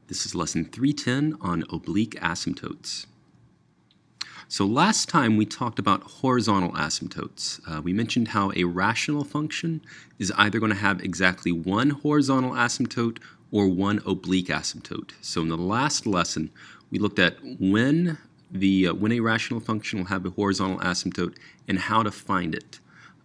This is lesson 310 on oblique asymptotes. So last time we talked about horizontal asymptotes. We mentioned how a rational function is either going to have exactly one horizontal asymptote or one oblique asymptote. So in the last lesson, we looked at when a rational function will have a horizontal asymptote and how to find it.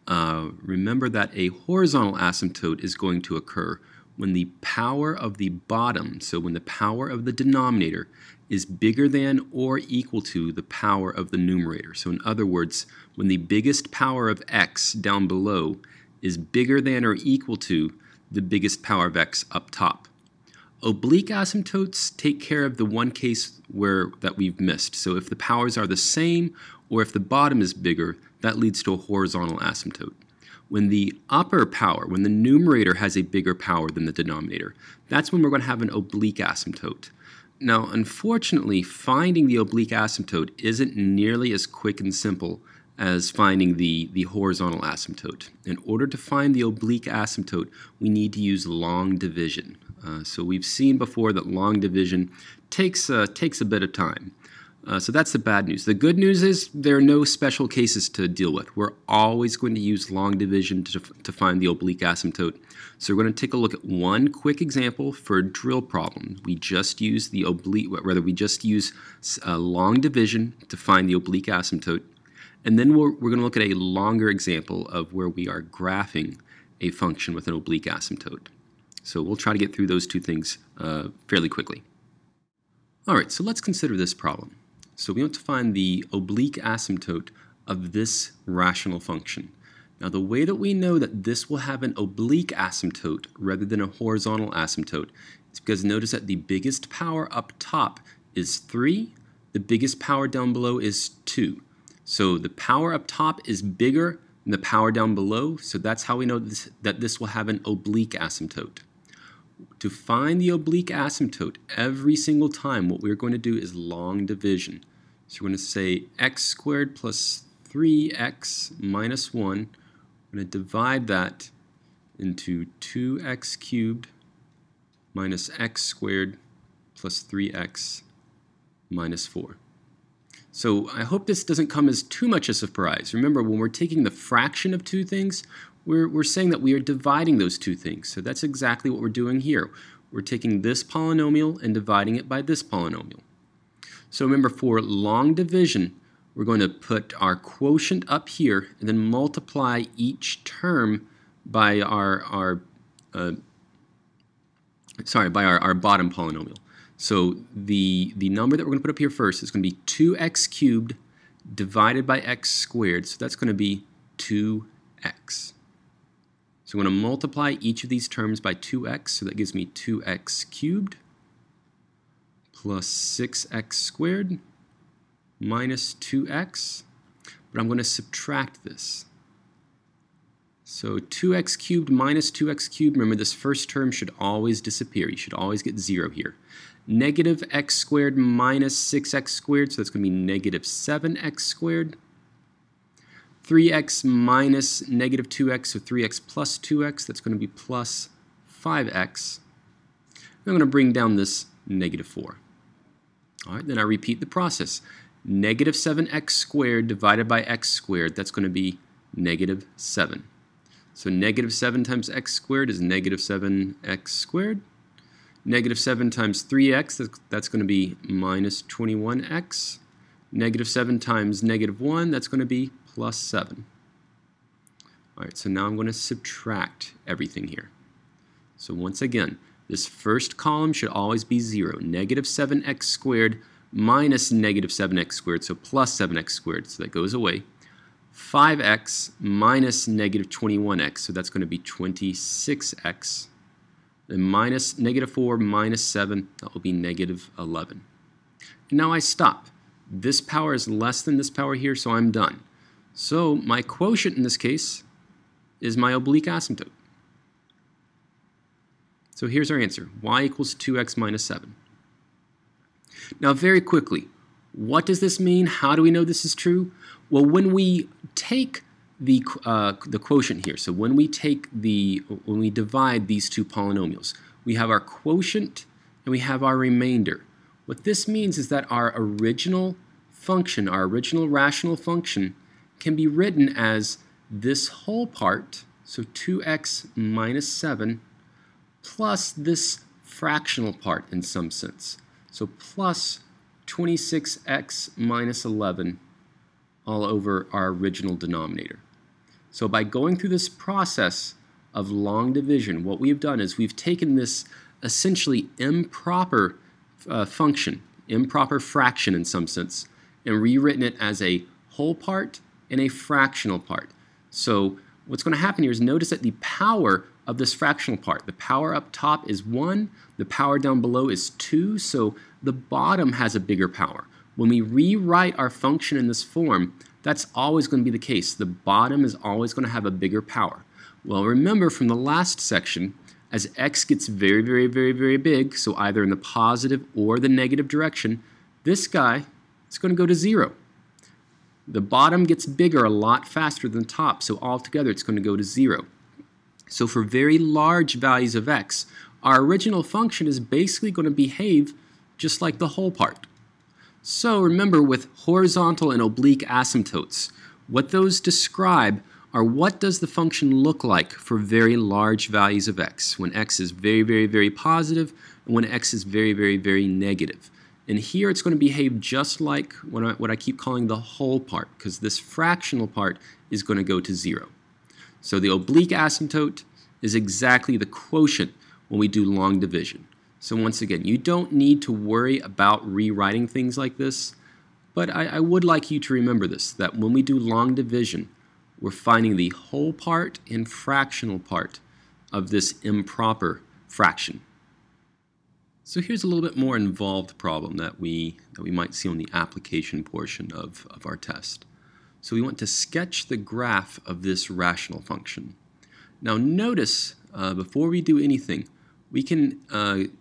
Remember that a horizontal asymptote is going to occur when the power of the bottom, so when the power of the denominator is bigger than or equal to the power of the numerator. So in other words, when the biggest power of x down below is bigger than or equal to the biggest power of x up top. Oblique asymptotes take care of the one case that we've missed. So if the powers are the same or if the bottom is bigger, that leads to a horizontal asymptote. When the upper power, when the numerator has a bigger power than the denominator, that's when we're going to have an oblique asymptote. Now, unfortunately, finding the oblique asymptote isn't nearly as quick and simple as finding the horizontal asymptote. In order to find the oblique asymptote, we need to use long division. So we've seen before that long division takes a bit of time. So that's the bad news. The good news is there are no special cases to deal with. We're always going to use long division to find the oblique asymptote. So we're going to take a look at one quick example for a drill problem. We just use long division to find the oblique asymptote. And then we're going to look at a longer example of where we are graphing a function with an oblique asymptote. So we'll try to get through those two things fairly quickly. All right, so let's consider this problem. So we want to find the oblique asymptote of this rational function. Now the way that we know that this will have an oblique asymptote rather than a horizontal asymptote is because notice that the biggest power up top is 3, the biggest power down below is 2. So the power up top is bigger than the power down below, so that's how we know that this will have an oblique asymptote. To find the oblique asymptote every single time, what we're going to do is long division. So we're going to say x squared plus 3x minus 1. We're going to divide that into 2x cubed minus x squared plus 3x minus 4. So I hope this doesn't come as too much a surprise. Remember, when we're taking the fraction of two things, we're saying that we are dividing those two things. So that's exactly what we're doing here. We're taking this polynomial and dividing it by this polynomial. So remember, for long division, we're going to put our quotient up here and then multiply each term by our bottom polynomial. So the number that we're going to put up here first is going to be 2x cubed divided by x squared. So that's going to be 2x. So I'm going to multiply each of these terms by 2x, so that gives me 2x cubed plus 6x squared minus 2x, but I'm going to subtract this. So 2x cubed minus 2x cubed, remember this first term should always disappear. You should always get 0 here. Negative x squared minus 6x squared, so that's going to be negative 7x squared. 3x minus negative 2x, so 3x plus 2x, that's going to be plus 5x. I'm going to bring down this negative 4. All right, then I repeat the process. Negative 7x squared divided by x squared, that's going to be negative 7. So negative 7 times x squared is negative 7x squared. Negative 7 times 3x, that's going to be minus 21x. Negative 7 times negative 1, that's going to be plus 7. All right, so now I'm going to subtract everything here. So once again, this first column should always be 0. Negative 7x squared minus negative 7x squared, so plus 7x squared, so that goes away. 5x minus negative 21x, so that's going to be 26x. Then minus negative 4 minus 7, that will be negative 11. And now I stop. This power is less than this power here, so I'm done. So my quotient in this case is my oblique asymptote. So here's our answer. Y equals 2x minus 7. Now very quickly, what does this mean? How do we know this is true? Well, when we take the quotient here, so when we divide these two polynomials, we have our quotient and we have our remainder. What this means is that our original function, our original rational function, can be written as this whole part, so 2x minus 7, plus this fractional part in some sense. So plus 26x minus 11 all over our original denominator. So by going through this process of long division, what we've done is we've taken this essentially improper function, improper fraction in some sense, and rewritten it as a whole part and a fractional part. So what's going to happen here is notice that the power of this fractional part, the power up top is 1, the power down below is 2, so the bottom has a bigger power. When we rewrite our function in this form, that's always going to be the case. The bottom is always going to have a bigger power. Well, remember from the last section, as x gets very, very, very, very big, so either in the positive or the negative direction, this guy is going to go to 0. The bottom gets bigger a lot faster than the top, so altogether it's going to go to 0. So for very large values of x, our original function is basically going to behave just like the whole part. So remember, with horizontal and oblique asymptotes, what those describe are what does the function look like for very large values of x, when x is very, very, very positive and when x is very, very, very negative. And here it's going to behave just like what I keep calling the whole part, because this fractional part is going to go to 0. So the oblique asymptote is exactly the quotient when we do long division. So once again, you don't need to worry about rewriting things like this, but I would like you to remember this, that when we do long division, we're finding the whole part and fractional part of this improper fraction. So here's a little bit more involved problem that we might see on the application portion of our test. So we want to sketch the graph of this rational function. Now notice, before we do anything, we can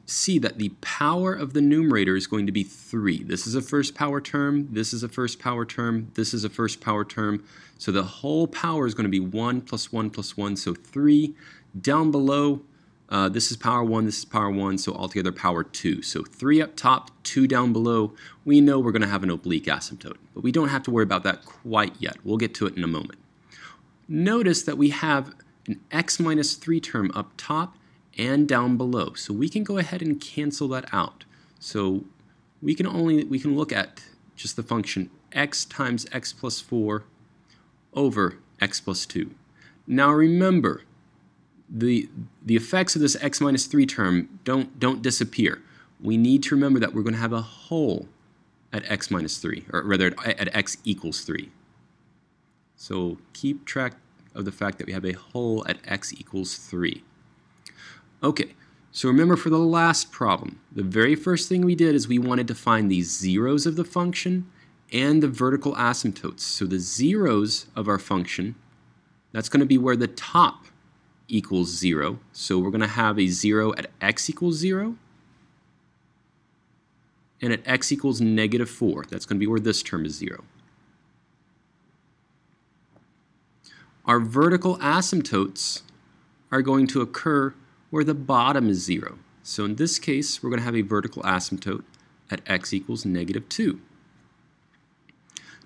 see that the power of the numerator is going to be 3. This is a first power term, this is a first power term, this is a first power term. So the whole power is going to be 1 plus 1 plus 1, so 3. Down below, this is power 1, this is power 1, so altogether power 2. So 3 up top, 2 down below. We know we're going to have an oblique asymptote, but we don't have to worry about that quite yet. We'll get to it in a moment. Notice that we have an x minus 3 term up top and down below. So we can go ahead and cancel that out. So we can look at just the function x times x plus 4 over x plus 2. Now remember, the effects of this x minus 3 term don't disappear. We need to remember that we're going to have a whole at x minus 3, or rather at x equals 3. So keep track of the fact that we have a whole at x equals 3. Okay, so remember for the last problem, the very first thing we did is we wanted to find the zeros of the function and the vertical asymptotes. So the zeros of our function, that's going to be where the top equals 0. So we're going to have a 0 at x equals 0 and at x equals negative 4. That's going to be where this term is 0. Our vertical asymptotes are going to occur where the bottom is 0. So in this case, we're going to have a vertical asymptote at x equals negative 2.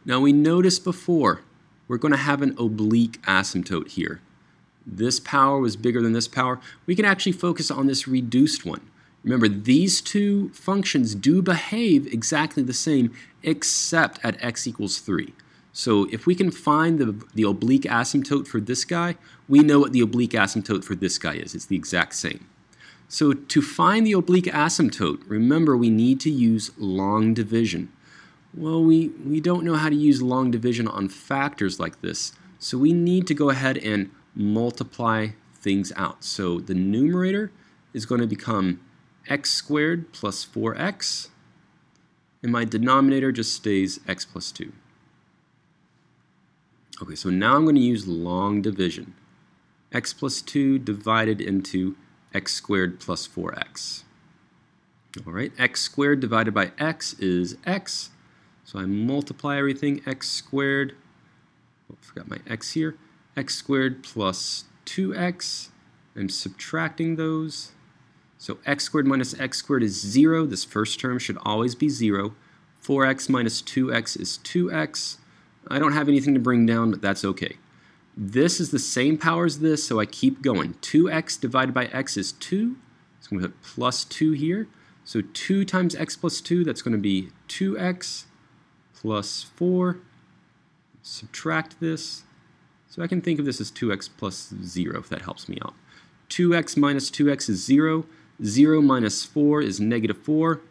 Now we noticed before, we're going to have an oblique asymptote here. This power was bigger than this power. We can actually focus on this reduced one. Remember, these two functions do behave exactly the same except at x equals 3. So if we can find the oblique asymptote for this guy, we know what the oblique asymptote for this guy is. It's the exact same. So to find the oblique asymptote, remember we need to use long division. Well, we don't know how to use long division on factors like this, so we need to go ahead and multiply things out. So the numerator is going to become x squared plus 4x, and my denominator just stays x plus 2. Okay, so now I'm going to use long division. X plus 2 divided into x squared plus 4x. All right, x squared divided by x is x. So I multiply everything, x squared, oh, forgot my x here, x squared plus 2x. I'm subtracting those. So x squared minus x squared is 0. This first term should always be 0. 4x minus 2x is 2x. I don't have anything to bring down, but that's okay. This is the same power as this, so I keep going. 2x divided by x is 2. So I'm going to put plus 2 here. So 2 times x plus 2, that's going to be 2x plus 4. Subtract this. So I can think of this as 2x plus 0, if that helps me out. 2x minus 2x is 0. 0 minus 4 is negative 4.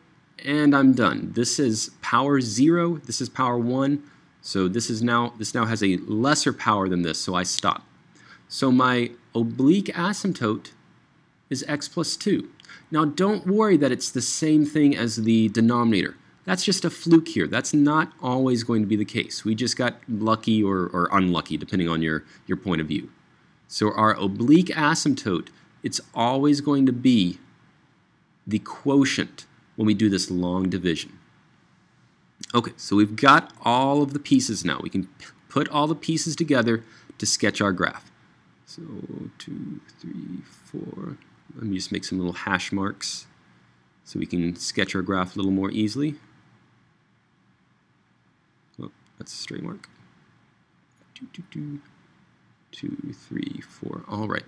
And I'm done. This is power 0. This is power 1. So this now has a lesser power than this, so I stop. So my oblique asymptote is x plus 2. Now don't worry that it's the same thing as the denominator. That's just a fluke here. That's not always going to be the case. We just got lucky or unlucky, depending on your point of view. So our oblique asymptote, it's always going to be the quotient when we do this long division. Okay, so we've got all of the pieces now. We can put all the pieces together to sketch our graph. So 2, 3, 4. Let me just make some little hash marks so we can sketch our graph a little more easily. Oh, that's a straight mark. 2, 3, 4. All right.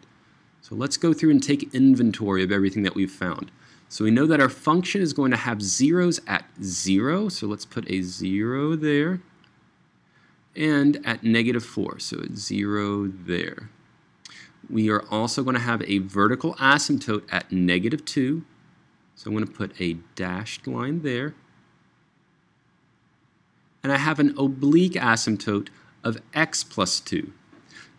So let's go through and take inventory of everything that we've found. So we know that our function is going to have zeros at 0, so let's put a 0 there, and at negative 4, so it's 0 there. We are also going to have a vertical asymptote at negative 2, so I'm going to put a dashed line there. And I have an oblique asymptote of x plus 2.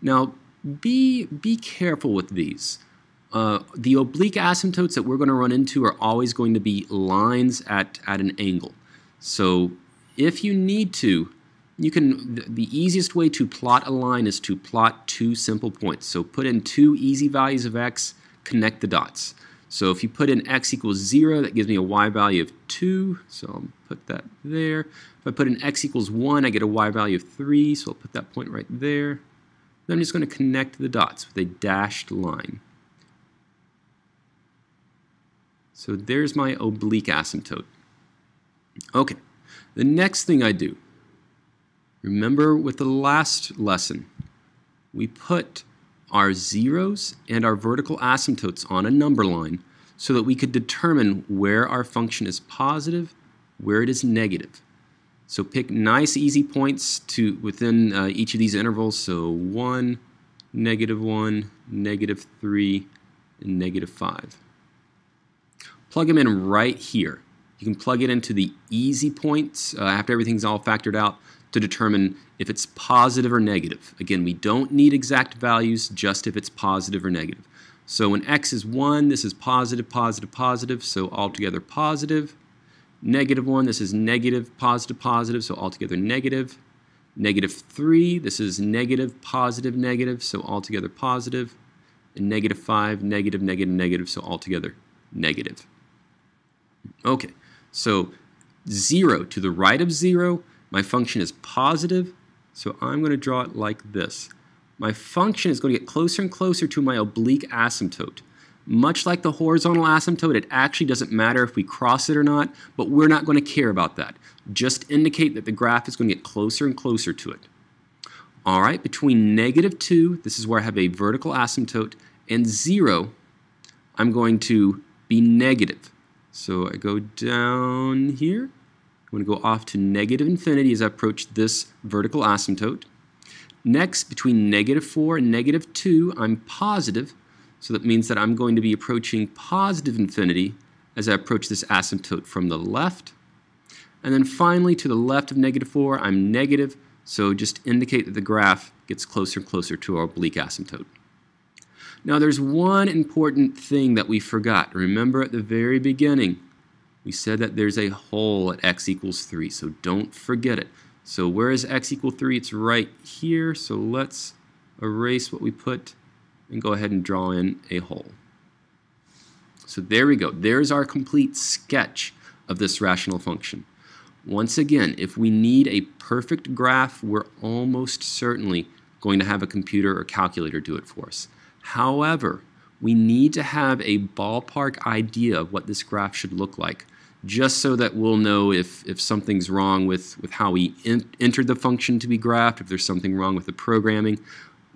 Now, be careful with these. The oblique asymptotes that we're going to run into are always going to be lines at an angle. So if you need to, the easiest way to plot a line is to plot two simple points. So put in two easy values of x, connect the dots. So if you put in x equals 0, that gives me a y value of 2, so I'll put that there. If I put in x equals 1, I get a y value of 3, so I'll put that point right there. Then I'm just going to connect the dots with a dashed line. So there's my oblique asymptote. Okay, the next thing I do, remember with the last lesson, we put our zeros and our vertical asymptotes on a number line so that we could determine where our function is positive, where it is negative. So pick nice easy points within each of these intervals, so 1, -1, -3, and -5. Plug them in right here. You can plug it into the easy points after everything's all factored out to determine if it's positive or negative. Again, we don't need exact values, just if it's positive or negative. So when x is 1, this is positive, positive, positive, so altogether positive. -1, this is negative, positive, positive, so altogether negative. -3, this is negative, positive, negative, so altogether positive. And -5, negative, negative, negative, so altogether negative. Okay, so 0 to the right of 0, my function is positive, so I'm going to draw it like this. My function is going to get closer and closer to my oblique asymptote. Much like the horizontal asymptote, it actually doesn't matter if we cross it or not, but we're not going to care about that. Just indicate that the graph is going to get closer and closer to it. All right, between -2, this is where I have a vertical asymptote, and 0, I'm going to be negative. So I go down here. I'm going to go off to negative infinity as I approach this vertical asymptote. Next, between -4 and -2, I'm positive. So that means that I'm going to be approaching positive infinity as I approach this asymptote from the left. And then finally, to the left of -4, I'm negative. So just indicate that the graph gets closer and closer to our oblique asymptote. Now there's one important thing that we forgot. Remember at the very beginning, we said that there's a hole at x equals 3, so don't forget it. So where is x equal 3? It's right here, so let's erase what we put and go ahead and draw in a hole. So there we go. There's our complete sketch of this rational function. Once again, if we need a perfect graph, we're almost certainly going to have a computer or calculator do it for us. However, we need to have a ballpark idea of what this graph should look like, just so that we'll know if something's wrong with how we entered the function to be graphed, if there's something wrong with the programming.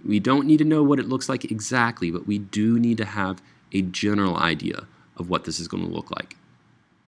We don't need to know what it looks like exactly, but we do need to have a general idea of what this is going to look like.